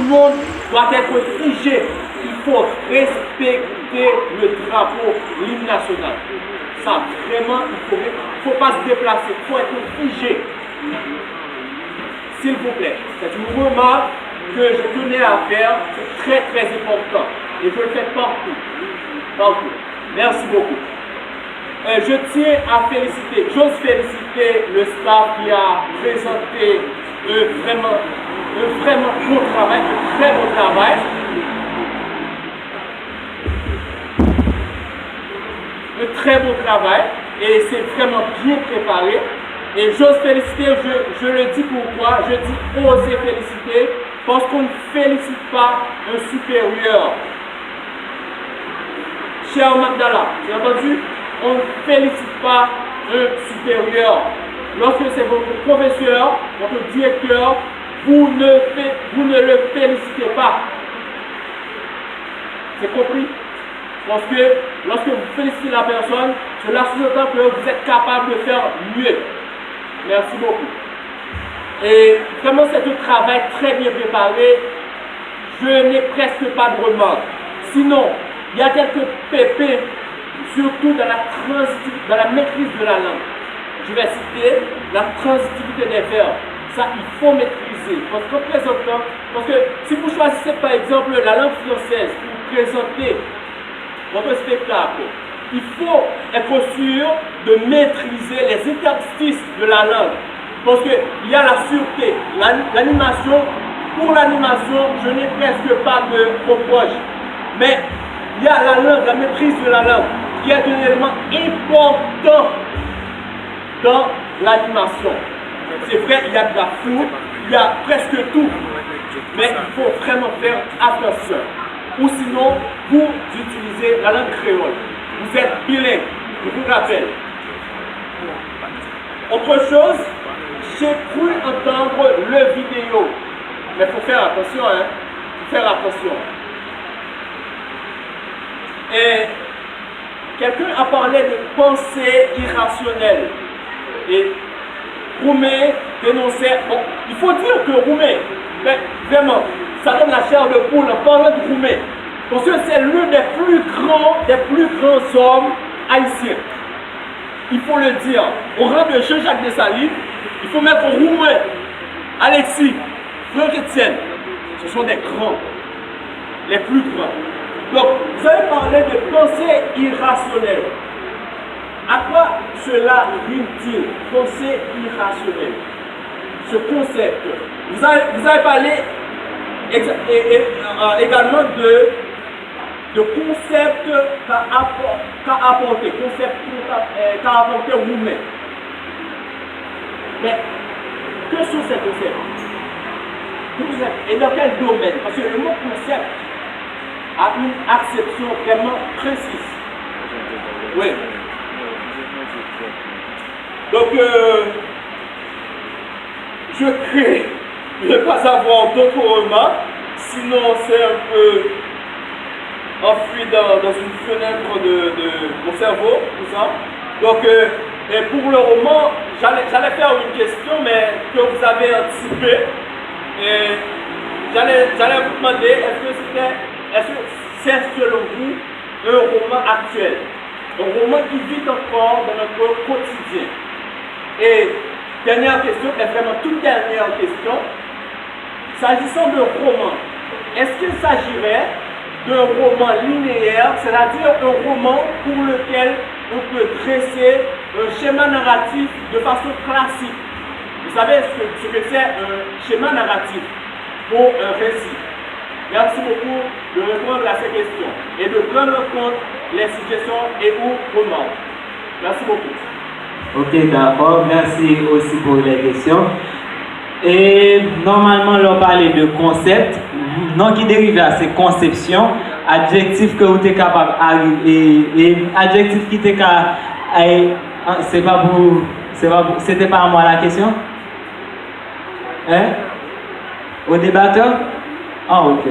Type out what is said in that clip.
le monde doit être figé. Il faut respecter le drapeau, l'hymne national. Ça, vraiment, il ne faut pas se déplacer, il faut être figé. S'il vous plaît, c'est une remarque que je tenais à faire, c'est très très important. Et je le fais partout. Partout. Merci beaucoup. Je tiens à féliciter, j'ose féliciter le staff qui a présenté vraiment bon travail, un très bon travail. Un très bon travail et c'est vraiment bien préparé. Et j'ose féliciter, je le dis pourquoi, je dis oser féliciter, parce qu'on ne félicite pas un supérieur. Cher Magdala, j'ai entendu, on ne félicite pas un supérieur. Lorsque c'est votre professeur, votre directeur, vous ne le félicitez pas. C'est compris? Parce que lorsque vous félicitez la personne, cela sous-entend que vous êtes capable de faire mieux. Merci beaucoup. Et vraiment, c'est un travail très bien préparé. Je n'ai presque pas de remarques. Sinon, il y a quelques pépins, surtout dans la maîtrise de la langue. Je vais citer la transitivité des verbes. Ça, il faut maîtriser. Parce que si vous choisissez par exemple la langue française pour présenter votre spectacle, il faut être sûr de maîtriser les interstices de la langue. Parce qu'il y a la sûreté, l'animation. Pour l'animation, je n'ai presque pas de reproche. Mais il y a la langue, la maîtrise de la langue, qui est un élément important dans l'animation. C'est vrai, il y a de la foule, il y a presque tout. Mais il faut vraiment faire attention. Ou sinon, vous utilisez la langue créole. Vous êtes bilingue, je vous rappelle. Autre chose, j'ai cru entendre le vidéo. Mais il faut faire attention, hein. Il faut faire attention. Et quelqu'un a parlé de pensée irrationnelle. Et Roumet dénonçait. Bon, il faut dire que Roumet, vraiment, ça donne la chair de poule en parlant de Roumet. Parce que c'est l'un des plus grands hommes haïtiens. Il faut le dire. Au rang de Jean-Jacques Dessalines, il faut mettre Roumet, Alexis, Franck Etienne. Ce sont des grands, les plus grands. Donc, vous avez parlé de pensée irrationnelle. À quoi cela rime-t-il? Pensée irrationnelle. Ce concept. Vous avez parlé également de concept qu'a apporté Roumet. Mais que sont ces concepts? Et dans quel domaine? Parce que le mot concept a une acception vraiment précise. Oui. Donc, je crains ne pas avoir d'autres remarques, sinon c'est un peu enfoui dans une fenêtre de mon cerveau, tout ça. Donc, et pour le roman, j'allais faire une question, mais que vous avez anticipé. Et j'allais vous demander, est-ce que c'est selon vous un roman actuel? Un roman qui vit encore dans notre quotidien. Et dernière question, et vraiment toute dernière question, s'agissant de roman, est-ce qu'il s'agirait d'un roman linéaire, c'est-à-dire un roman pour lequel on peut dresser un schéma narratif de façon classique? Vous savez ce que c'est un schéma narratif pour un récit. Merci beaucoup de répondre à ces questions et de prendre en compte les suggestions et ou remarques. Merci beaucoup. Ok, d'accord. Merci aussi pour les questions. Et normalement, on parlait de concept. Non qui dérive à ces conceptions, adjectif que vous êtes capable et adjectif qui était capable. C'est pas pour. C'était pas à moi la question? Hein? Au débatteur? Ah, ok.